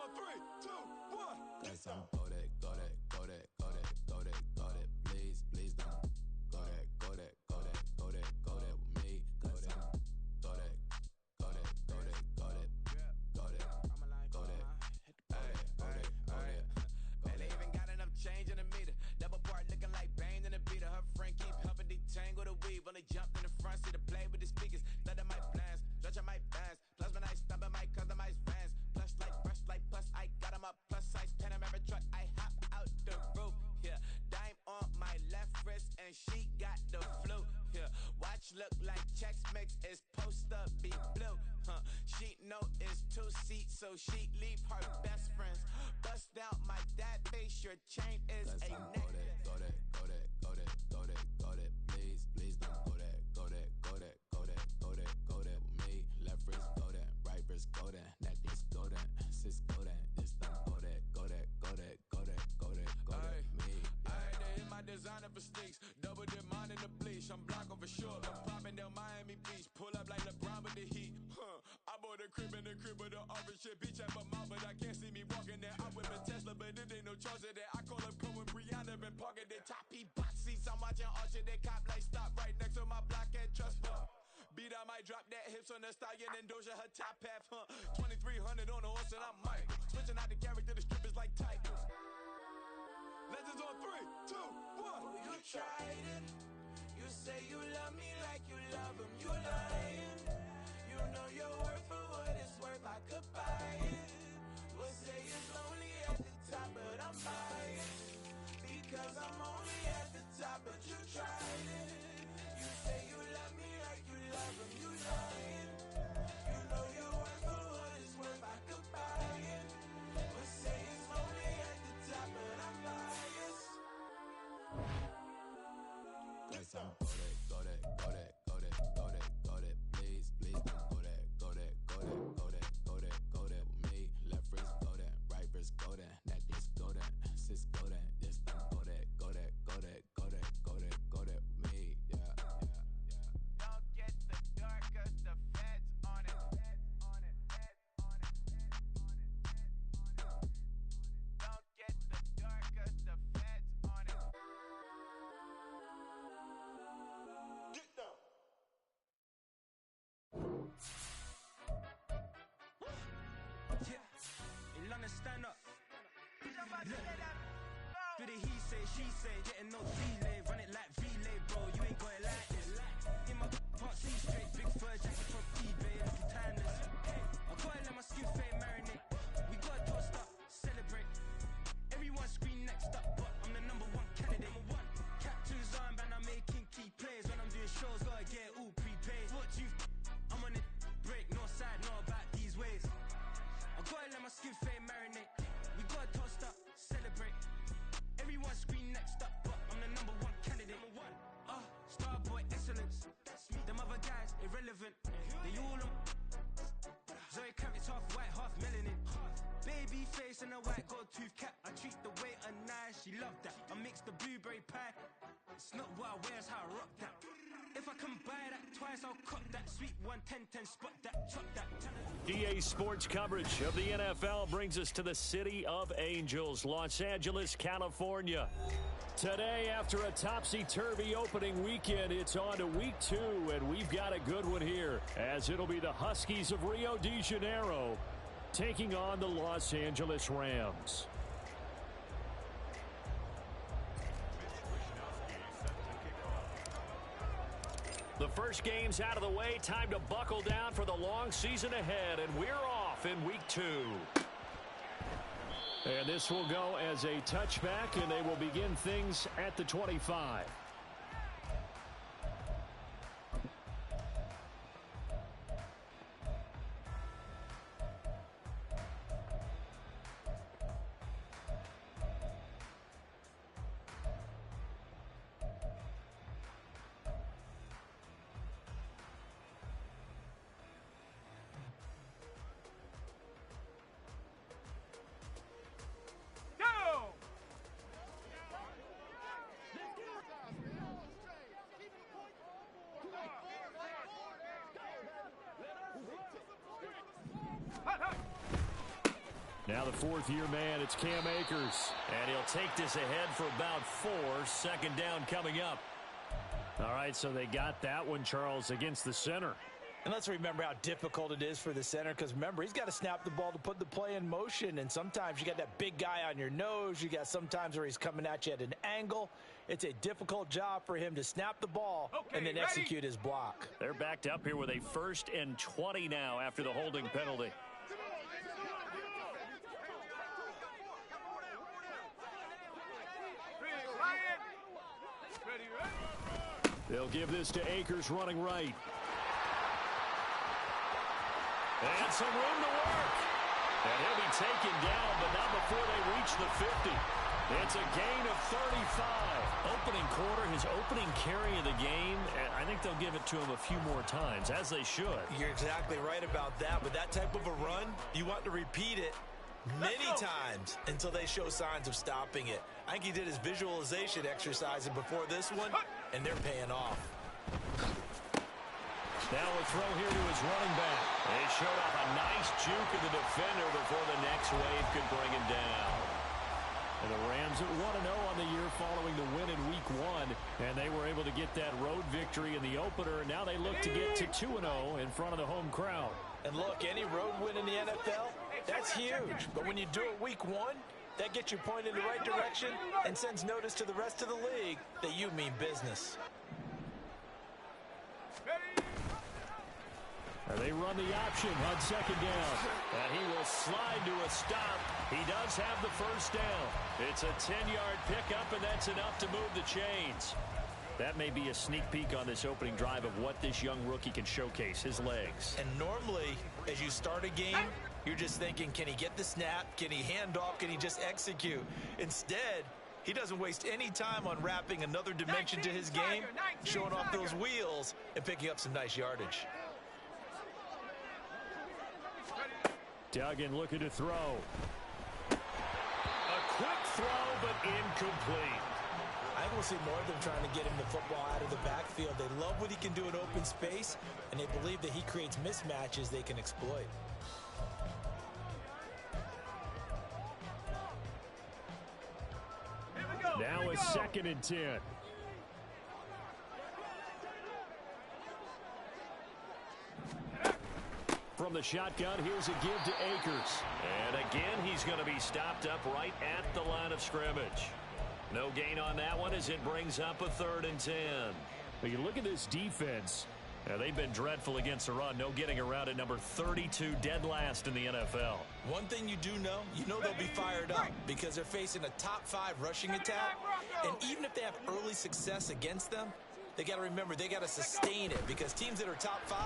on 3, 2, 1. Got some go that, go that, go that, go that, go that, go that. Please, please don't go that, go that, go that, go that, go that with me. Go that, go that, go that, go that, go that, go that, go that, go that. Man, they even got enough change in the meter. Double part looking like Bane in the beater. Her friend keep helping detangle the weave. When they jumped in the front seat to play with the speakers. Let my plans, stretch my bands. Plus when I stumble, I might customize fans. Plus like brush like plus, I got them up. Plus size Panamera truck, I hop out the roof. Yeah, dime on my left wrist and she got the flu. Yeah, watch look like Chex Mix is post up be blue. She know it's 2 seats, so she leave her best friends. Bust out my dad face, your chain is a necklace. Go that, go that, go that, go that, go that. Please, please don't go that, go that, go that, go that, go that, go that with me. Left wrist go that, right wrist go that, necklace go that, sis go that, this don't go that, go that, go that, go that, go that, go that, me. I had to hit my designer for sneaks, double dip mine in the bleach. I'm blocking for sure, I'm popping down Miami Beach, pull up like LeBron with the heat. I bought a crib in the crib with the orange shit, bitch at my mouth, but I can't see me walking there. I whip a Tesla, but it ain't no charge of that. I call up Cohen, Brianna, been parking the top box seats. I'm watching Archer, they cop like stop right next to my block and trust bar. Beat, I might drop that hips on the stallion and Doja her top half, 2300 on the horse and I'm Mike. Switching out the character, the strippers like tigers. Legends on 3, 2, 1. You tried it. You say you love me like you love him. You lying. You know your worth for what it's worth. I could buy it. We'll say it's lonely at the top, but I'm biased. Because I'm only at the top, but you tried it. You say you love me like you love him. You lying. You know your worth for what it's worth. I could buy it. We'll say it's lonely at the top, but I'm biased. Got some go that, go that, go that, go that, go that, go that. Please, please don't go that, go that, go that, go that, go that, go that with me. Left wrist go that, right wrist go that, necklace go that, sis go that, this don't go that, go that, go that, go that, go that, go that with me. Yeah, yeah, yeah. Don't get the dark, cause the feds on it. Don't get the dark, cause the feds on it. Get down. Yeah, in London, stand up. Look. Do the he say, she say, getting no delay, run it like relay, bro. You ain't got it like this. In my part, see straight, big fur jacket from eBay, looking timeless. I gotta let my skin fade marinate. We gotta toast up, celebrate. Everyone scream next up, but I'm the #1 candidate. Captain's armband, I'm making key plays. When I'm doing shows, gotta get all prepaid. What you? I'm on it, break, no side, no about these ways. I gotta let my skin fade marinate. We gotta toast up, celebrate. Everyone scream next up, but I'm the #1 candidate. Starboy excellence. Them other guys irrelevant. They all on. Zoe Kravitz half white, half melanin. Baby face and a white gold tooth cap. I treat the waiter nice, she love that. I mix the blueberry pie. It's not what I wear, it's how I rock that. If I can buy that twice, I'll cut that. Sweet 110, spot that, chop that. EA Sports coverage of the NFL brings us to the City of Angels, Los Angeles, California. Today, after a topsy-turvy opening weekend, it's on to week 2, and we've got a good one here, as it'll be the Huskies of Rio de Janeiro taking on the Los Angeles Rams. The first game's out of the way. Time to buckle down for the long season ahead, and we're off in week 2. And this will go as a touchback, and they will begin things at the 25. Now the fourth-year man, it's Cam Akers. And he'll take this ahead for about 4. Second down coming up. All right, so they got that one, Charles, against the center. And let's remember how difficult it is for the center, because remember, he's got to snap the ball to put the play in motion, and sometimes you got that big guy on your nose. You got sometimes where he's coming at you at an angle. It's a difficult job for him to snap the ball and then execute his block. They're backed up here with a 1st and 20 now after the holding penalty. They'll give this to Akers running right. And some room to work. And he'll be taken down, but not before they reach the 50. It's a gain of 35. Opening quarter, his opening carry of the game, and I think they'll give it to him a few more times, as they should. You're exactly right about that, but that type of a run, you want to repeat it many times until they show signs of stopping it. I think he did his visualization exercises before this one, and they're paying off. Now a throw here to his running back. They showed off a nice juke of the defender before the next wave could bring him down. And the Rams at 1-0 on the year following the win in Week 1. And they were able to get that road victory in the opener. And now they look to get to 2-0 in front of the home crowd. And look, any road win in the NFL, that's huge. But when you do it Week 1, that gets you pointed in the right direction and sends notice to the rest of the league that you mean business. They run the option on second down. And he will slide to a stop. He does have the first down. It's a 10-yard pickup, and that's enough to move the chains. That may be a sneak peek on this opening drive of what this young rookie can showcase, his legs. And normally, as you start a game, you're just thinking, can he get the snap? Can he hand off? Can he just execute? Instead, he doesn't waste any time on wrapping another dimension to his game, showing off those wheels, and picking up some nice yardage. Duggan looking to throw. A quick throw, but incomplete. I think we'll see more of them trying to get him the football out of the backfield. They love what he can do in open space, and they believe that he creates mismatches they can exploit. Now a 2nd and 10. From the shotgun, here's a give to Akers. And again, he's going to be stopped up right at the line of scrimmage. No gain on that one as it brings up a 3rd and 10. But you look at this defense. They've been dreadful against the run. No getting around at number 32, dead last in the NFL. One thing you do know, they'll be fired up because they're facing a top 5 rushing attack. And even if they have early success against them, they got to remember they got to sustain it because teams that are top 5,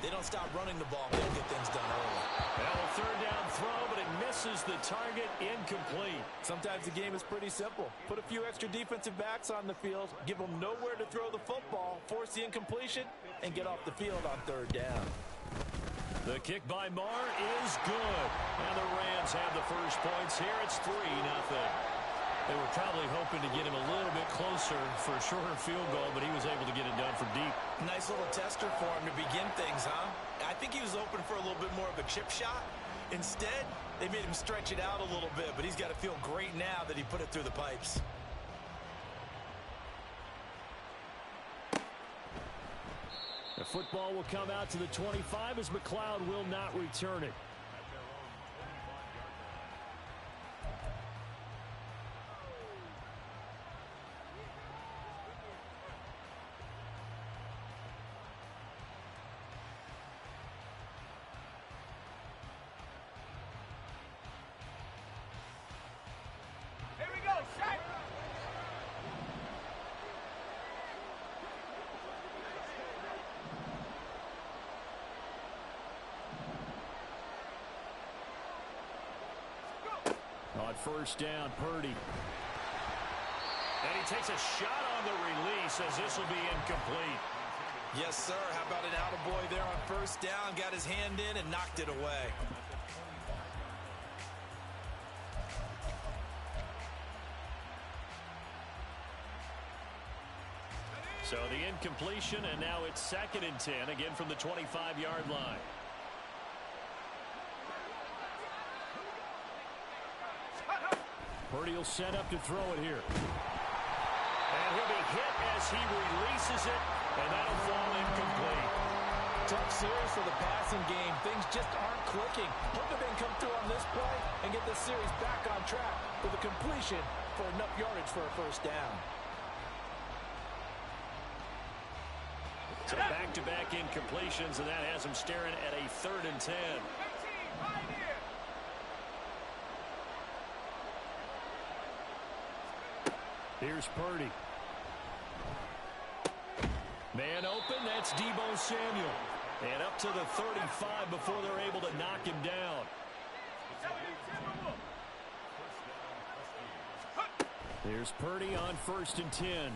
they don't stop running the ball. They don't get things done early. Well, a 3rd down throw, but it misses the target, incomplete. Sometimes the game is pretty simple. Put a few extra defensive backs on the field, give them nowhere to throw the football, force the incompletion, and get off the field on 3rd down. The kick by Marr is good. And the Rams have the first points here. It's 3-0. They were probably hoping to get him a little bit closer for a shorter field goal, but he was able to get it done from deep. Nice little tester for him to begin things, huh? I think he was open for a little bit more of a chip shot. Instead, they made him stretch it out a little bit, but he's got to feel great now that he put it through the pipes. The football will come out to the 25 as McLeod will not return it. On 1st down, Purdy. And he takes a shot on the release as this will be incomplete. Yes, sir. How about an attaboy there on 1st down? Got his hand in and knocked it away. So the incompletion, and now it's 2nd and 10, again from the 25-yard line. Purdy will set up to throw it here. And he'll be hit as he releases it, and that'll fall incomplete. Tough series for the passing game. Things just aren't clicking. Hoping they can come through on this play and get this series back on track with a completion for enough yardage for a first down. So back-to-back incompletions, and that has them staring at a 3rd and 10. Here's Purdy. Man open, that's Deebo Samuel. And up to the 35 before they're able to knock him down. Here's Purdy on 1st and 10.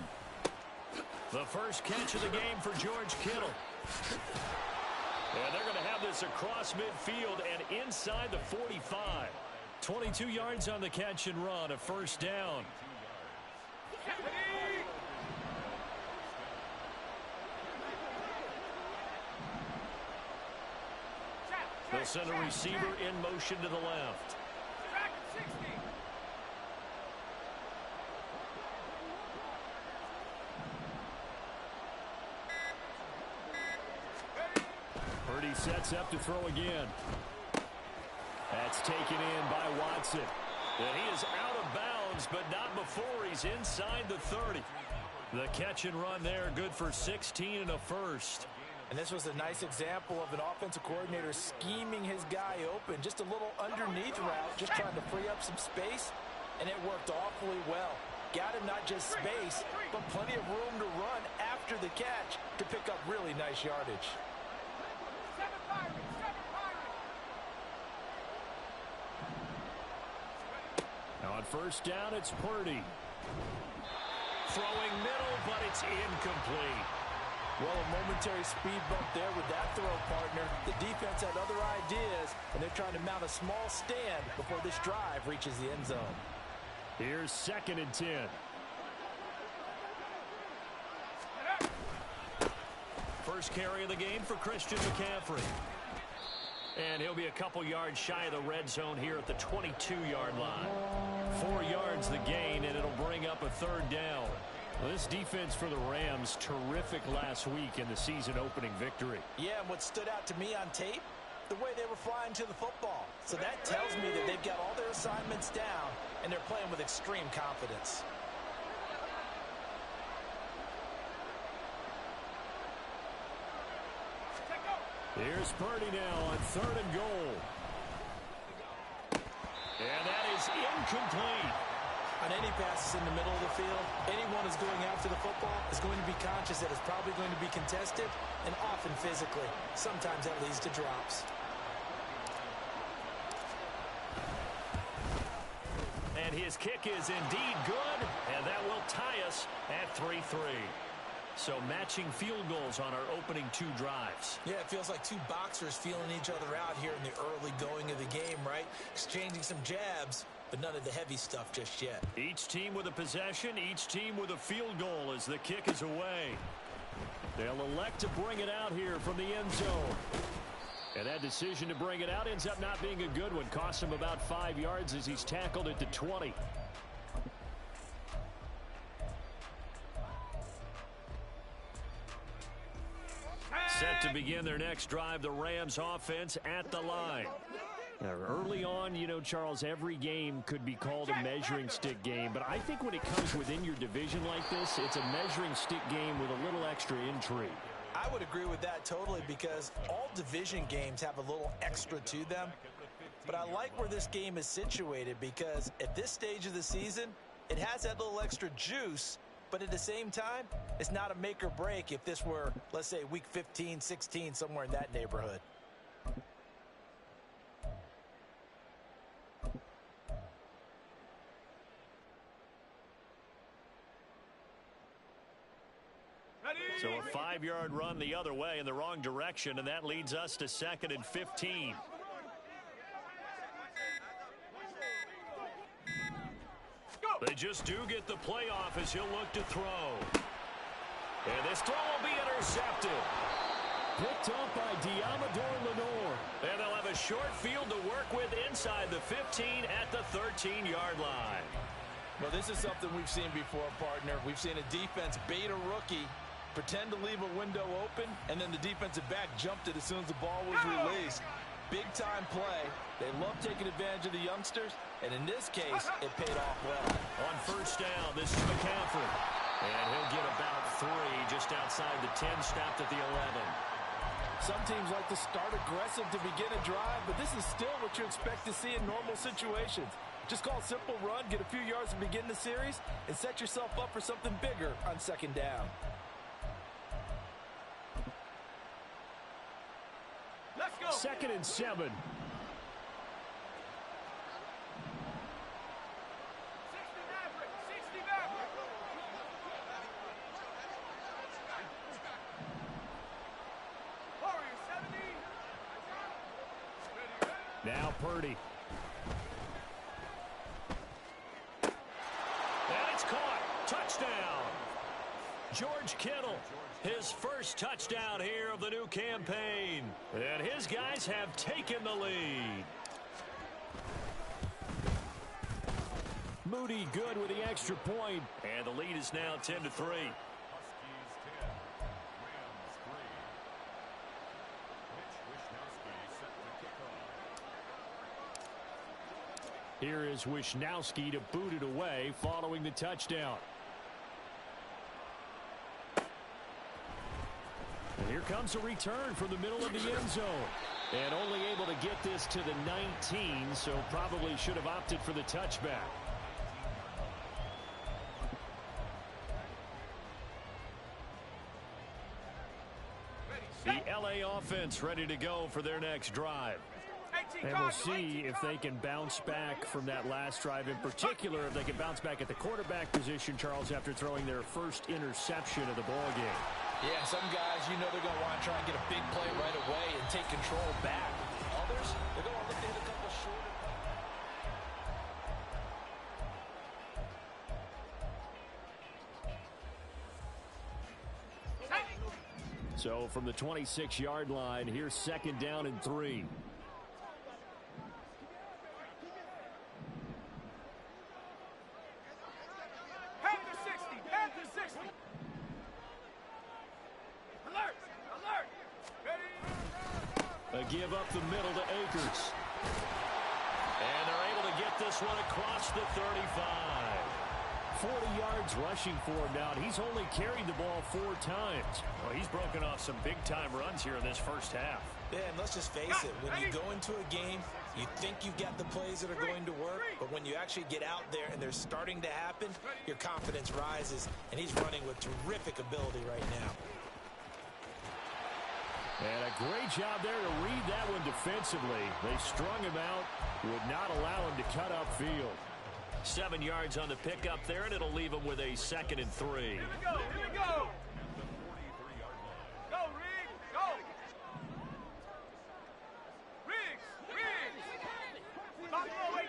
The first catch of the game for George Kittle. And they're going to have this across midfield and inside the 45. 22 yards on the catch and run, a first down. They'll send a receiver in motion to the left. Purdy sets up to throw again. That's taken in by Watson. And he is out of bounds, but not before he's inside the 30. The catch and run there, good for 16 and a first. And this was a nice example of an offensive coordinator scheming his guy open. Just a little underneath route, just trying to free up some space, and it worked awfully well. Got him not just space, but plenty of room to run after the catch to pick up really nice yardage. Now on first down, it's Purdy. Throwing middle, but it's incomplete. Well, a momentary speed bump there with that throw, partner. The defense had other ideas, and they're trying to mount a small stand before this drive reaches the end zone. Here's 2nd and 10. First carry of the game for Christian McCaffrey. And he'll be a couple yards shy of the red zone here at the 22-yard line. 4 yards the gain, and it'll bring up a 3rd down. Well, this defense for the Rams, terrific last week in the season-opening victory. Yeah, and what stood out to me on tape, the way they were flying to the football. So that tells me that they've got all their assignments down, and they're playing with extreme confidence. Here's Purdy now on 3rd and goal. And that is incomplete. On any passes in the middle of the field, anyone who's going after the football is going to be conscious that it's probably going to be contested, and often physically. Sometimes that leads to drops. And his kick is indeed good, and that will tie us at 3-3. So matching field goals on our opening 2 drives. Yeah, it feels like 2 boxers feeling each other out here in the early going of the game, right? Exchanging some jabs, but none of the heavy stuff just yet. Each team with a possession, each team with a field goal as the kick is away. They'll elect to bring it out here from the end zone. And that decision to bring it out ends up not being a good one. Costs him about 5 yards as he's tackled at the 20. Set to begin their next drive, the Rams offense at the line. Now, early on, you know, Charles, every game could be called a measuring stick game, but I think when it comes within your division like this, it's a measuring stick game with a little extra intrigue. I would agree with that totally, because all division games have a little extra to them. But I like where this game is situated, because at this stage of the season, it has that little extra juice. But at the same time, it's not a make or break if this were, let's say, week 15, 16, somewhere in that neighborhood. So a 5-yard run the other way in the wrong direction, and that leads us to 2nd and 15. They just do get the playoff as he'll look to throw. And this throw will be intercepted. Picked up by Diamador Lenore. And they'll have a short field to work with inside the 15 at the 13-yard line. Well, this is something we've seen before, partner. We've seen a defense bait a rookie, pretend to leave a window open, and then the defensive back jumped it as soon as the ball was released. Big-time play. They love taking advantage of the youngsters, and in this case, it paid off well. On first down, this is McCaffrey. And he'll get about 3 just outside the 10, stopped at the 11. Some teams like to start aggressive to begin a drive, but this is still what you expect to see in normal situations. Just call a simple run, get a few yards to begin the series, and set yourself up for something bigger on second down. Let's go. 2nd and 7. Now Purdy. And it's caught. Touchdown. George Kittle, his first touchdown here of the new campaign. And his guys have taken the lead. Moody good with the extra point. And the lead is now 10-3. Here is Wishnowski to boot it away following the touchdown. And here comes a return from the middle of the end zone. And only able to get this to the 19, so probably should have opted for the touchback. The LA offense ready to go for their next drive. And we'll see if they can bounce back from that last drive. In particular, if they can bounce back at the quarterback position, Charles, after throwing their first interception of the ballgame. Yeah, some guys, you know they're going to want to try and get a big play right away and take control back. Others, they're going to look to hit a couple short. So from the 26-yard line, here's 2nd down and 3. Give up the middle to Akers. And they're able to get this one across the 35. 40 yards rushing for him now. He's only carried the ball 4 times. Well, he's broken off some big-time runs here in this first half. Yeah, and let's just face it. When you go into a game, you think you've got the plays that are going to work, but when you actually get out there and they're starting to happen, your confidence rises, and he's running with terrific ability right now. And a great job there to read that one defensively. They strung him out, would not allow him to cut upfield. 7 yards on the pickup there, and it'll leave him with a 2nd and 3. Here we go, here we go. Go, Riggs, go. Riggs. Buffalo 18.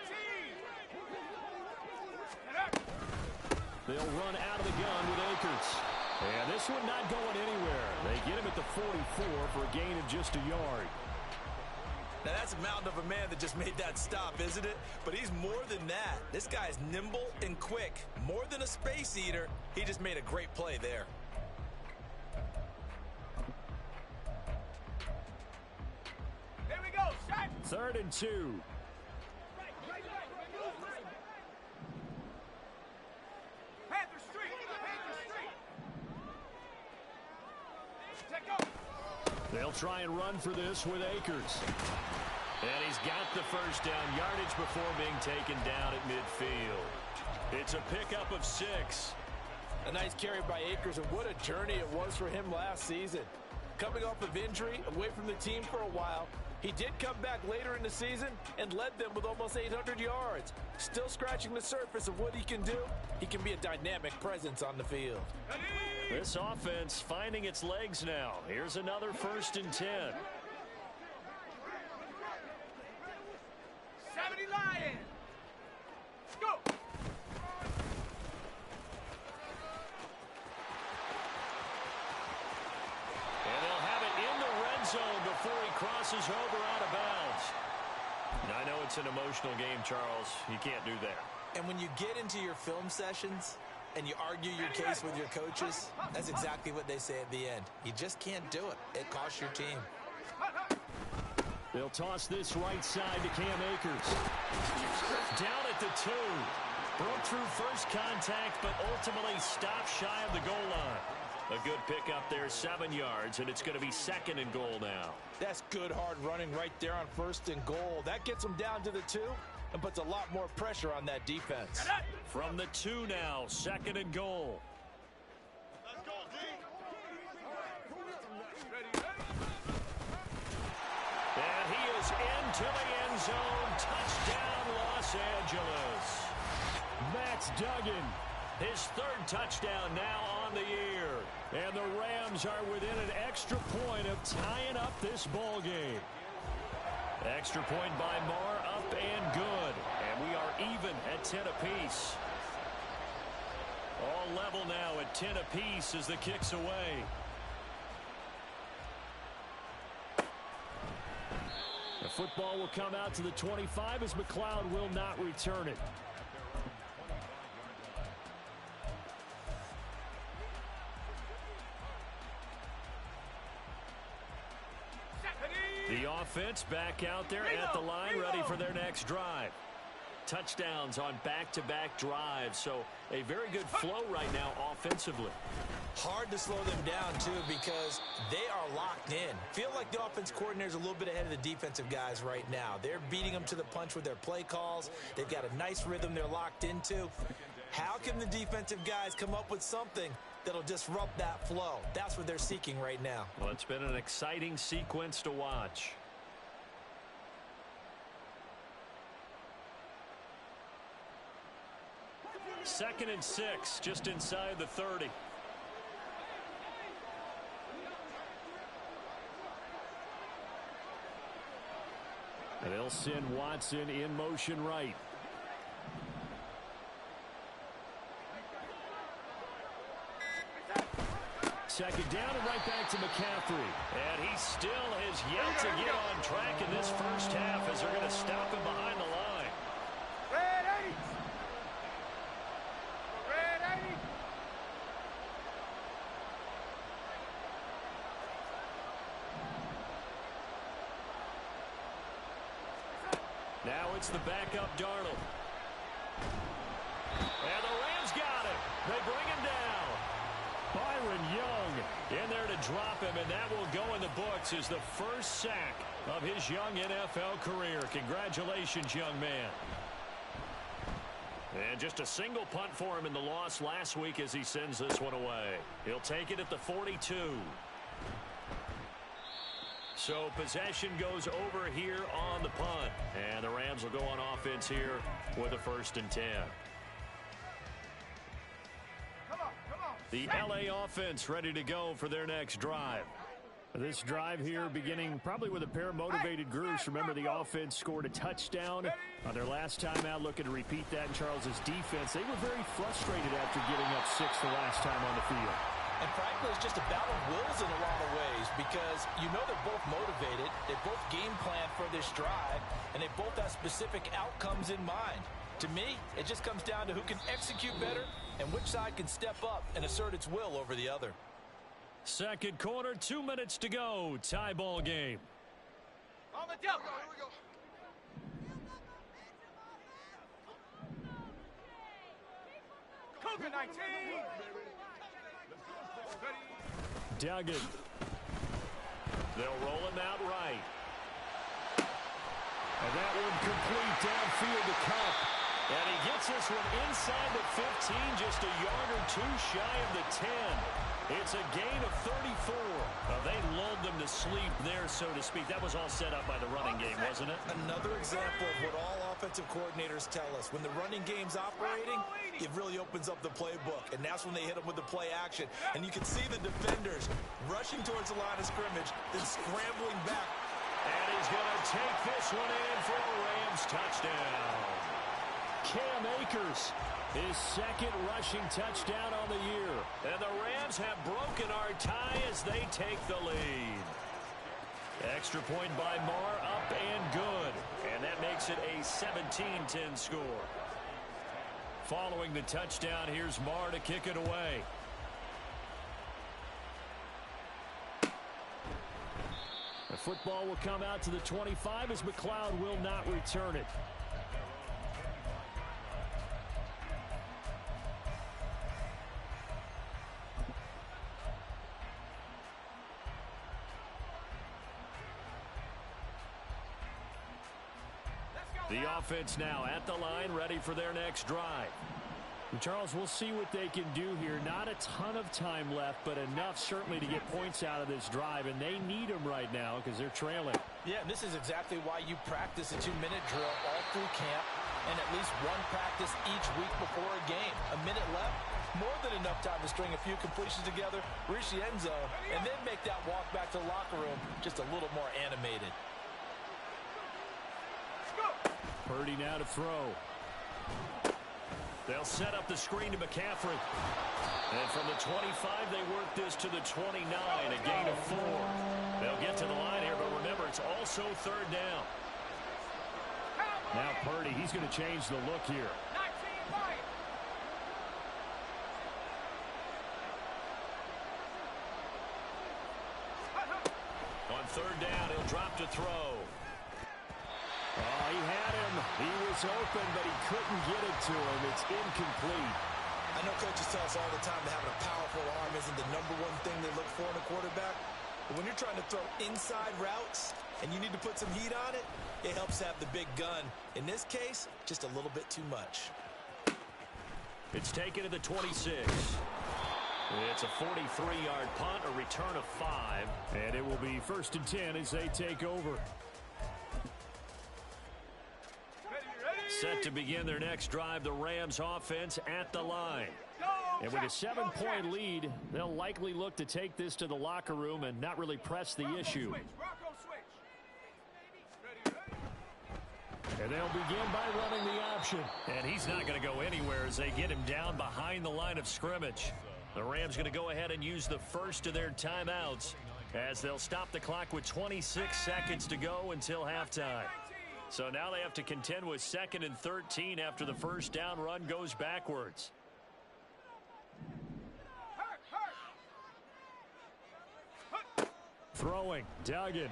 They'll run out of the gun with Akers. And this one not going anywhere. They get him at the 44 for a gain of just a yard. Now, that's a mountain of a man that just made that stop, isn't it? But he's more than that. This guy's nimble and quick. More than a space eater, he just made a great play there. Here we go, shot. 3rd and 2. They'll try and run for this with Akers. And he's got the first down yardage before being taken down at midfield. It's a pickup of 6. A nice carry by Akers, and what a journey it was for him last season. Coming off of injury, away from the team for a while, he did come back later in the season and led them with almost 800 yards. Still scratching the surface of what he can do. He can be a dynamic presence on the field. This offense finding its legs now. Here's another 1st and 10. 70 Lions. Go. And they'll have it in the red zone before he crosses over out of bounds. I know it's an emotional game, Charles. You can't do that. And when you get into your film sessions and you argue your case with your coaches, that's exactly what they say at the end. You just can't do it. It costs your team. They'll toss this right side to Cam Akers. Down at the 2. Broke through first contact, but ultimately stopped shy of the goal line. A good pickup there, 7 yards, and it's going to be 2nd and goal now. That's good hard running right there on 1st and goal. That gets them down to the 2 and puts a lot more pressure on that defense. From the 2 now, 2nd and goal. Let's go, D. And he is into the end zone. Touchdown, Los Angeles. Max Duggan, his 3rd touchdown now on the year. And the Rams are within an extra point of tying up this ball game. Extra point by Marr, up and good. And we are even at 10 apiece. All level now at 10 apiece as the kick's away. The football will come out to the 25 as McLeod will not return it. The offense back out there at the line, ready for their next drive. Touchdowns on back-to-back drives, so a very good flow right now offensively. Hard to slow them down, too, because they are locked in. Feel like the offense coordinator's a little bit ahead of the defensive guys right now. They're beating them to the punch with their play calls. They've got a nice rhythm they're locked into. How can the defensive guys come up with something that'll disrupt that flow? That's what they're seeking right now. Well, it's been an exciting sequence to watch. Second and 6, just inside the 30. And they'll send Watson in motion right. Second down and right back to McCaffrey. And he still has yet to get on track in this first half as they're going to stop him behind the line. Ready! Ready! Now it's the backup Darnold. And the Rams got him. They bring him down. Byron Young in there to drop him, and that will go in the books as the first sack of his young NFL career. Congratulations, young man. And just a single punt for him in the loss last week as he sends this one away. He'll take it at the 42. So possession goes over here on the punt. And the Rams will go on offense here with a 1st and 10. The LA offense ready to go for their next drive. This drive here beginning probably with a pair of motivated groups. Remember, the offense scored a touchdown on their last time out. Looking to repeat that in Charles's defense. They were very frustrated after giving up 6 the last time on the field. And frankly, it's just a battle of wills in a lot of ways because you know they're both motivated. They both game plan for this drive, and they both have specific outcomes in mind. To me, it just comes down to who can execute better and which side can step up and assert its will over the other. Second quarter, 2 minutes to go. Tie ball game. On the jump. Here we go. COVID-19. Duggan. They'll roll him out right. And that one complete downfield to Cup. And he gets this one inside the 15, just a yard or two shy of the 10. It's a gain of 34. They lulled them to sleep there, so to speak. That was all set up by the running game, wasn't it? Another example of what all offensive coordinators tell us. When the running game's operating, it really opens up the playbook. And that's when they hit them with the play action. And you can see the defenders rushing towards the line of scrimmage, then scrambling back. And he's going to take this one in for a Rams touchdown. Cam Akers, his second rushing touchdown on the year. And the Rams have broken our tie as they take the lead. Extra point by Marr, up and good. And that makes makes it a 17-10 score. Following the touchdown, here's Marr to kick it away. The football will come out to the 25 as McLeod will not return it. The offense now at the line, ready for their next drive. And Charles, we'll see what they can do here. Not a ton of time left, but enough certainly to get points out of this drive, and they need them right now because they're trailing. Yeah, and this is exactly why you practice a 2-minute drill all through camp and at least one practice each week before a game. A minute left, more than enough time to string a few completions together, reach the end zone, and then make that walk back to the locker room just a little more animated. Purdy now to throw. They'll set up the screen to McCaffrey. And from the 25, they work this to the 29, a gain of 4. They'll get to the line here, but remember, it's also third down. Now Purdy, he's going to change the look here. On third down, he'll drop to throw. Oh, he had him. He was open, but he couldn't get it to him. It's incomplete. I know coaches tell us all the time that having a powerful arm isn't the number one thing they look for in a quarterback. But when you're trying to throw inside routes and you need to put some heat on it, it helps have the big gun. In this case, just a little bit too much. It's taken to the 26. It's a 43-yard punt, a return of 5. And it will be 1st and 10 as they take over. Set to begin their next drive, the Rams offense at the line. And with a 7-point lead, they'll likely look to take this to the locker room and not really press the issue. And they'll begin by running the option. And he's not going to go anywhere as they get him down behind the line of scrimmage. The Rams going to go ahead and use the first of their timeouts as they'll stop the clock with 26 seconds to go until halftime. So now they have to contend with 2nd and 13 after the first down run goes backwards. Throwing, Duggan.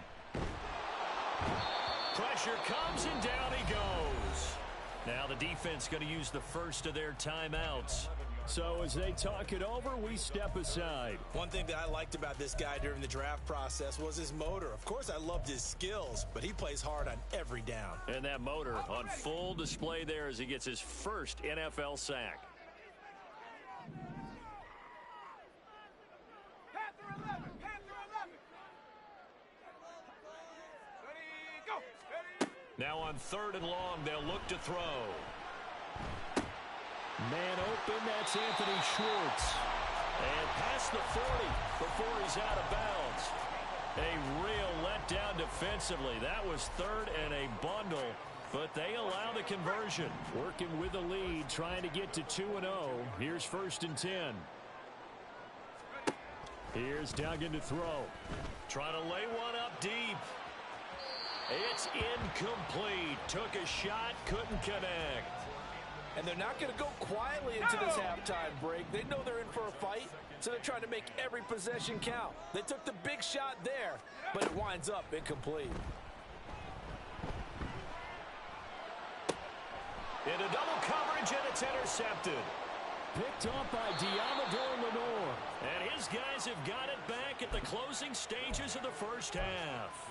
Pressure comes and down he goes. Now the defense going to use the first of their timeouts. So as they talk it over, we step aside. One thing that I liked about this guy during the draft process was his motor. Of course, I loved his skills, but he plays hard on every down. And that motor on full display there as he gets his first NFL sack. Now on 3rd and long, they'll look to throw. Man open, that's Anthony Schwartz. And past the 40 before he's out of bounds. A real letdown defensively. That was 3rd and a bundle, but they allow the conversion. Working with the lead, trying to get to 2-0. Here's 1st and 10. Here's Duggan to throw. Trying to lay one up deep. It's incomplete. Took a shot, couldn't connect. And they're not going to go quietly into this halftime break. They know they're in for a fight, so they're trying to make every possession count. They took the big shot there, but it winds up incomplete. Into double coverage, and it's intercepted. Picked off by Diamador Lenore. And his guys have got it back at the closing stages of the first half.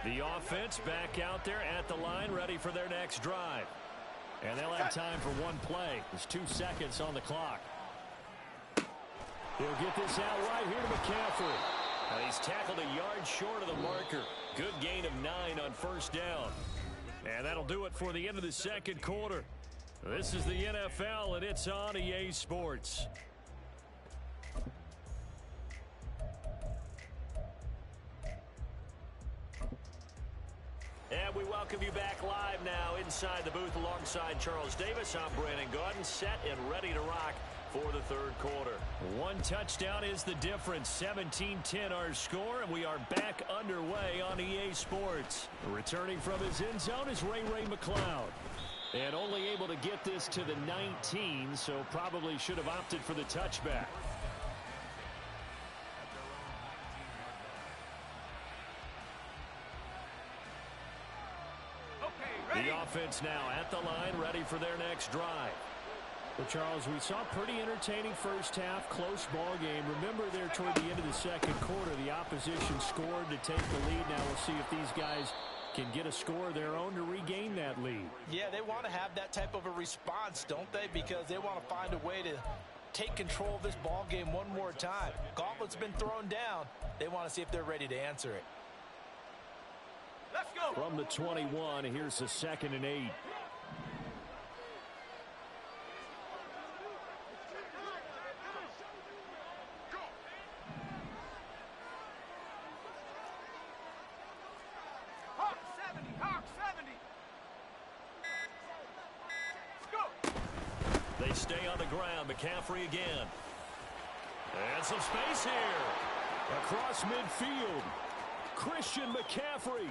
The offense back out there at the line, ready for their next drive. And they'll have time for one play. There's 2 seconds on the clock. He'll get this out right here to McCaffrey. And he's tackled a yard short of the marker. Good gain of 9 on first down. And that'll do it for the end of the second quarter. This is the NFL, and it's on EA Sports. And we welcome you back live now inside the booth alongside Charles Davis. I'm Brandon Gaudin, set and ready to rock for the third quarter. One touchdown is the difference. 17-10 our score, and we are back underway on EA Sports. Returning from his end zone is Ray McLeod. And only able to get this to the 19, so probably should have opted for the touchback. The offense now at the line, ready for their next drive. Well, Charles, we saw pretty entertaining first half, close ball game. Remember there toward the end of the second quarter, the opposition scored to take the lead. Now we'll see if these guys can get a score of their own to regain that lead. Yeah, they want to have that type of a response, don't they? Because they want to find a way to take control of this ball game one more time. Gauntlet's been thrown down. They want to see if they're ready to answer it. Let's go. From the 21, here's the 2nd and 8. Hawk 70, Hawk 70. Let's go. They stay on the ground. McCaffrey again. And some space here. Across midfield. Christian McCaffrey.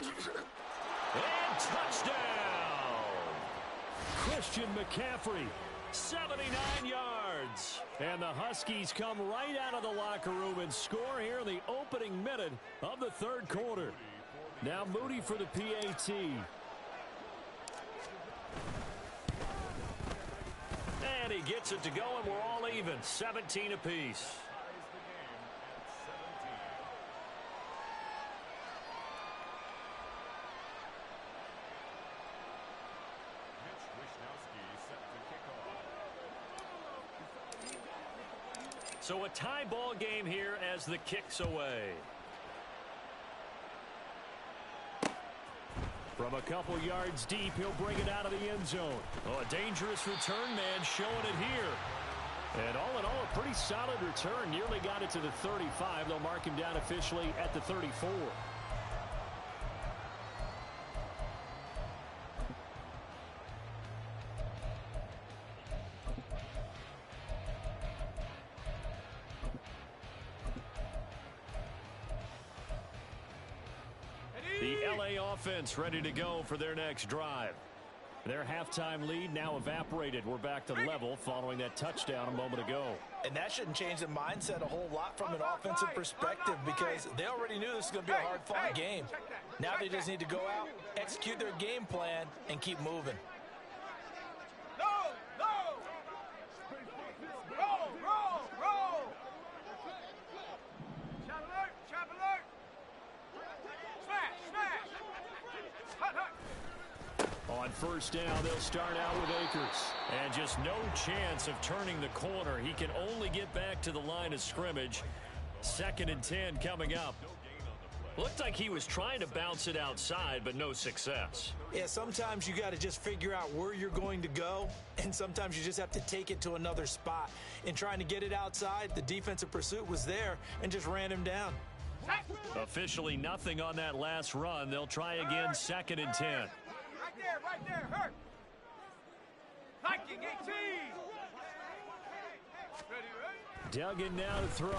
And touchdown! Christian McCaffrey, 79 yards. And the Huskies come right out of the locker room and score here in the opening minute of the third quarter. Now Moody for the PAT. And he gets it to go, and we're all even, 17 apiece. So a tie ball game here as the kick's away. From a couple yards deep, he'll bring it out of the end zone. Oh, a dangerous return man showing it here. And all in all, a pretty solid return. Nearly got it to the 35. They'll mark him down officially at the 34. The LA offense ready to go for their next drive. Their halftime lead now evaporated. We're back to level following that touchdown a moment ago. And that shouldn't change the mindset a whole lot from an offensive perspective because they already knew this was going to be a hard-fought game. Now they just need to go out, execute their game plan, and keep moving. On first down, they'll start out with Akers. And just no chance of turning the corner. He can only get back to the line of scrimmage. 2nd and 10 coming up. Looked like he was trying to bounce it outside, but no success. Yeah, sometimes you got to just figure out where you're going to go, and sometimes you just have to take it to another spot. In trying to get it outside, the defensive pursuit was there and just ran him down. Officially nothing on that last run. They'll try again, 2nd and 10. Right there, hurt. Viking 18. Duggan now to throw.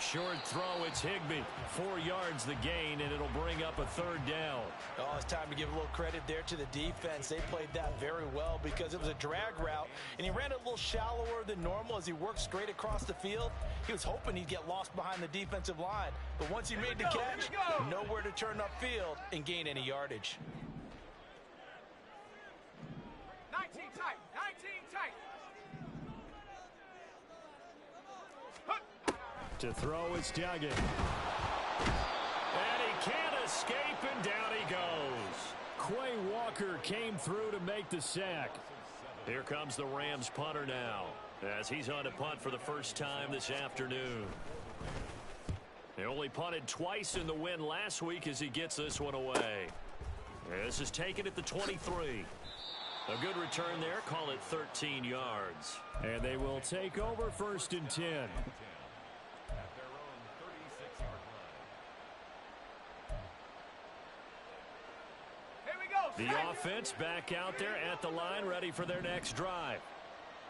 Short throw, it's Higbee. 4 yards the gain, and it'll bring up a 3rd down. Oh, it's time to give a little credit there to the defense. They played that very well because it was a drag route, and he ran it a little shallower than normal as he worked straight across the field. He was hoping he'd get lost behind the defensive line, but once he made the catch, nowhere to turn upfield and gain any yardage. 19 tight, 19 tight. To throw, it's Duggan. And he can't escape, and down he goes. Quay Walker came through to make the sack. Here comes the Rams punter now, as he's on to punt for the first time this afternoon. They only punted twice in the win last week as he gets this one away. This is taken at the 23. A good return there, call it 13 yards. And they will take over 1st and 10. The offense back out there at the line, ready for their next drive.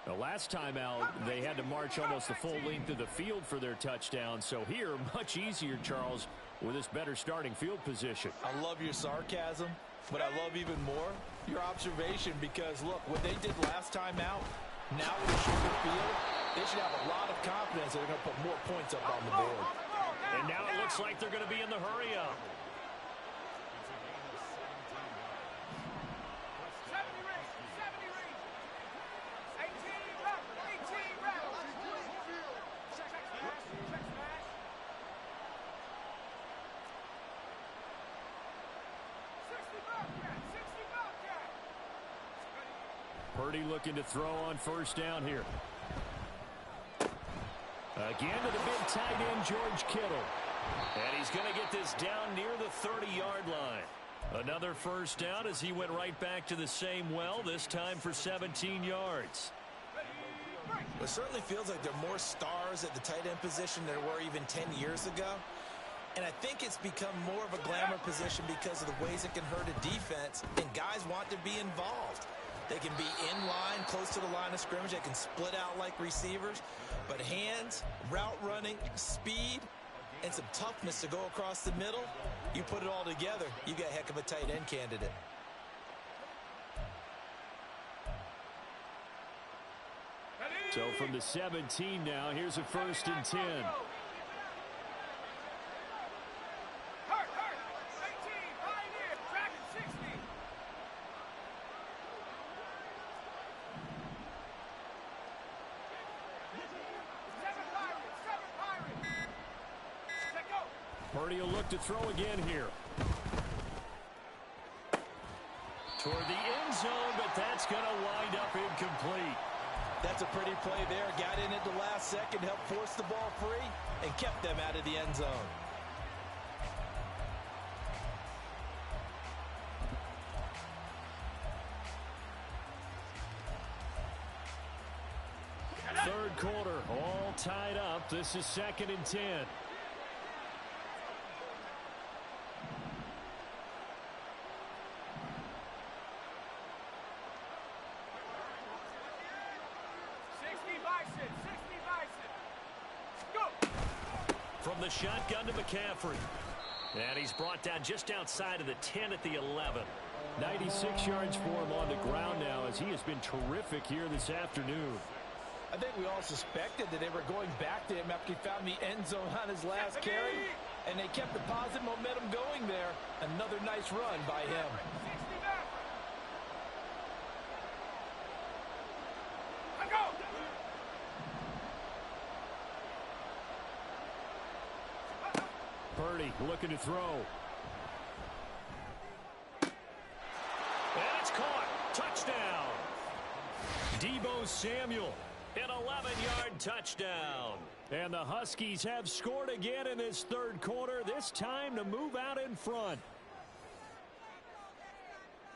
The last time out, they had to march almost the full length of the field for their touchdown. So here, much easier, Charles, with this better starting field position. I love your sarcasm, but I love even more your observation because, look, what they did last time out, now with a shorter field, they should have a lot of confidence that they're going to put more points up on the board. And now it looks like they're going to be in the hurry up. Purdy looking to throw on first down here. Again to the big tight end, George Kittle. And he's going to get this down near the 30-yard line. Another first down as he went right back to the same well, this time for 17 yards. It certainly feels like there are more stars at the tight end position than there were even 10 years ago. And I think it's become more of a glamour position because of the ways it can hurt a defense, and guys want to be involved. They can be in line, close to the line of scrimmage. They can split out like receivers. But hands, route running, speed, and some toughness to go across the middle, you put it all together, you got a heck of a tight end candidate. So from the 17 now, here's a 1st and 10. Purdy will look to throw again here. Toward the end zone, but that's going to wind up incomplete. That's a pretty play there. Got in at the last second, helped force the ball free, and kept them out of the end zone. Third quarter, all tied up. This is 2nd and 10. From the shotgun to McCaffrey. And he's brought down just outside of the 10 at the 11. 96 yards for him on the ground now as he has been terrific here this afternoon. I think we all suspected that they were going back to him after he found the end zone on his last carry, and they kept the positive momentum going there. Another nice run by him. Purdy looking to throw. And it's caught. Touchdown. Deebo Samuel, an 11-yard touchdown. And the Huskies have scored again in this third quarter, this time to move out in front.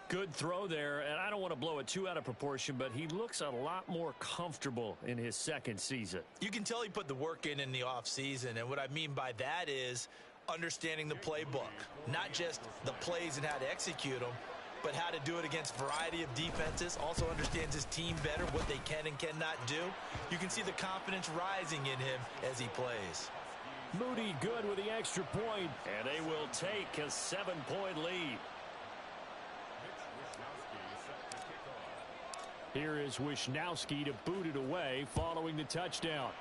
Good throw there, and I don't want to blow it too out of proportion, but he looks a lot more comfortable in his second season. You can tell he put the work in the offseason, and what I mean by that is understanding the playbook. Not just the plays and how to execute them, but how to do it against a variety of defenses. Also understands his team better, what they can and cannot do. You can see the confidence rising in him as he plays. Moody good with the extra point, and they will take a 7-point lead. Here is Wishnowski to boot it away following the touchdown.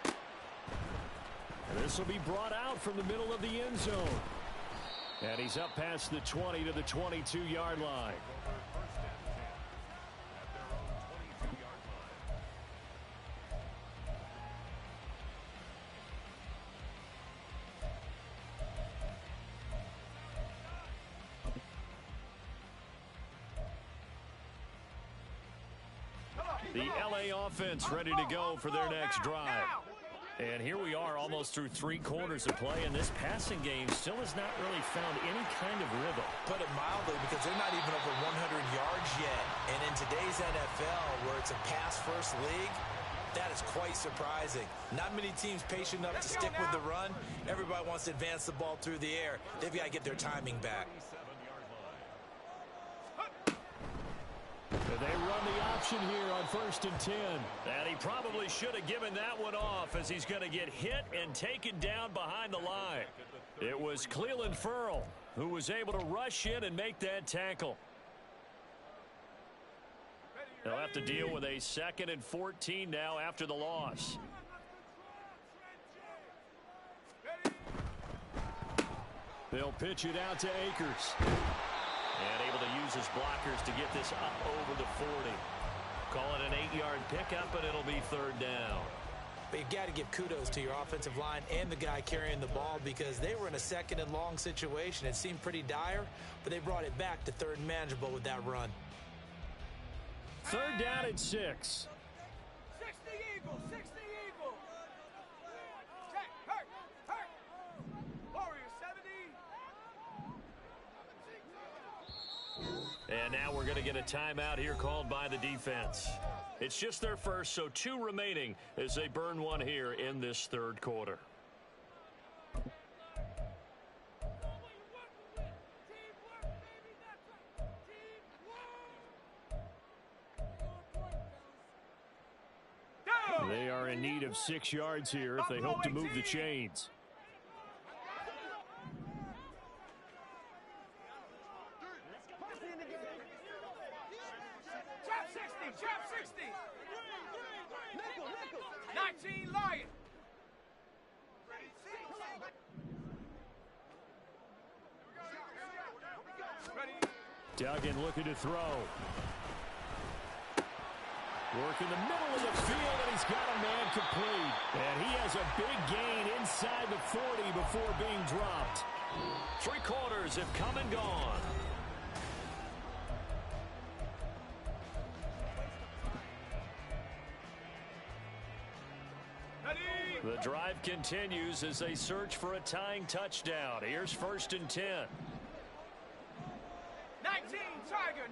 And this will be brought out from the middle of the end zone. And he's up past the 20 to the 22-yard line. The LA offense ready to go for their next drive. And here we are almost through 3 quarters of play, and this passing game still has not really found any kind of rhythm. Put it mildly, because they're not even over 100 yards yet. And in today's NFL, where it's a pass-first league, That is quite surprising. Not many teams patient enough to stick with the run. Everybody wants to advance the ball through the air. They've got to get their timing back. They run the option here on 1st and 10. And he probably should have given that one off, as he's going to get hit and taken down behind the line. It was Cleveland Ferrell who was able to rush in and make that tackle. They'll have to deal with a 2nd and 14 now after the loss. They'll pitch it out to Akers. And able to use his blockers to get this up over the 40. Call it an 8-yard pickup, and it'll be 3rd down. But you've got to give kudos to your offensive line and the guy carrying the ball, because they were in a 2nd and long situation. It seemed pretty dire, but they brought it back to 3rd and manageable with that run. 3rd down and 6. 60 Eagle, 60 Eagle. Check, hurt. Warrior 70. And now we're going to get a timeout here called by the defense. It's just their first, so 2 remaining as they burn one here in this 3rd quarter. They are in need of 6 yards here if they hope to move the chains. Trap 60. 19 Lion. Duggan looking to throw. Work in the middle of the field, and he's got a man complete. And he has a big gain inside the 40 before being dropped. 3 quarters have come and gone. The drive continues as they search for a tying touchdown. Here's 1st and 10. 19 Tiger.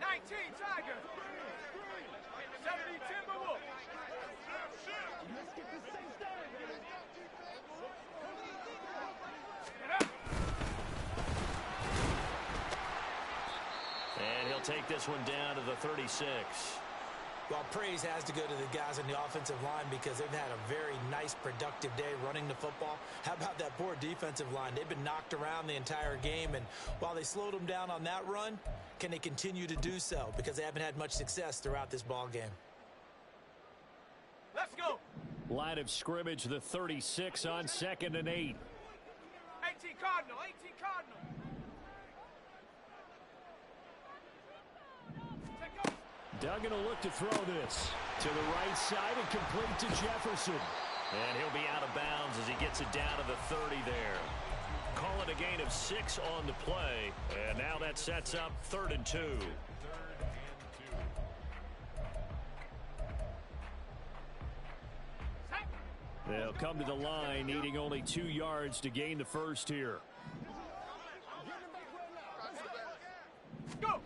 70 Timberwolf. And he'll take this one down to the 36. Well, praise has to go to the guys on the offensive line, because they've had a very nice, productive day running the football. How about that poor defensive line? They've been knocked around the entire game, and while they slowed them down on that run, can they continue to do so? Because they haven't had much success throughout this ball game. Let's go. Line of scrimmage, the 36 on 2nd and 8. 18 Cardinal. Duggan will look to throw this to the right side and complete to Jefferson. And he'll be out of bounds as he gets it down to the 30 there. Call it a gain of 6 on the play. And now that sets up 3rd and 2. They'll come to the line, needing only 2 yards to gain the first here. Go.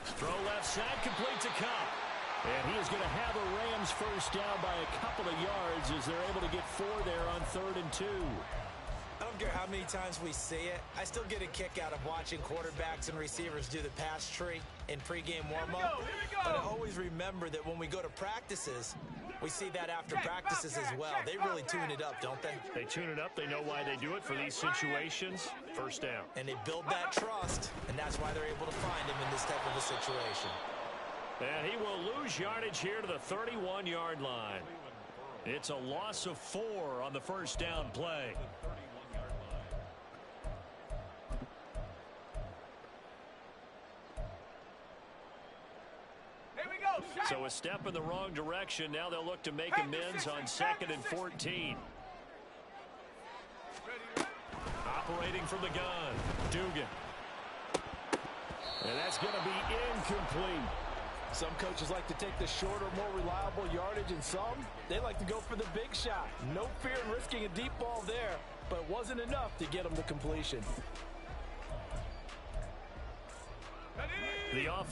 Throw left side, complete to Cup. And he is going to have the Rams first down by a couple of yards as they're able to get 4 there on 3rd and 2. I don't care how many times we see it. I still get a kick out of watching quarterbacks and receivers do the pass tree in pregame warm-up. But I always remember that when we go to practices, we see that after practices as well. They really tune it up, don't they? They tune it up. They know why they do it for these situations. First down. And they build that trust, and that's why they're able to find him in this type of a situation. And he will lose yardage here to the 31-yard line. It's a loss of 4 on the first down play. So a step in the wrong direction. Now they'll look to make amends on 2nd and 14. Operating from the gun, Dugan. And that's going to be incomplete. Some coaches like to take the shorter, more reliable yardage, and some, they like to go for the big shot. No fear in risking a deep ball there, but it wasn't enough to get them to completion. The offense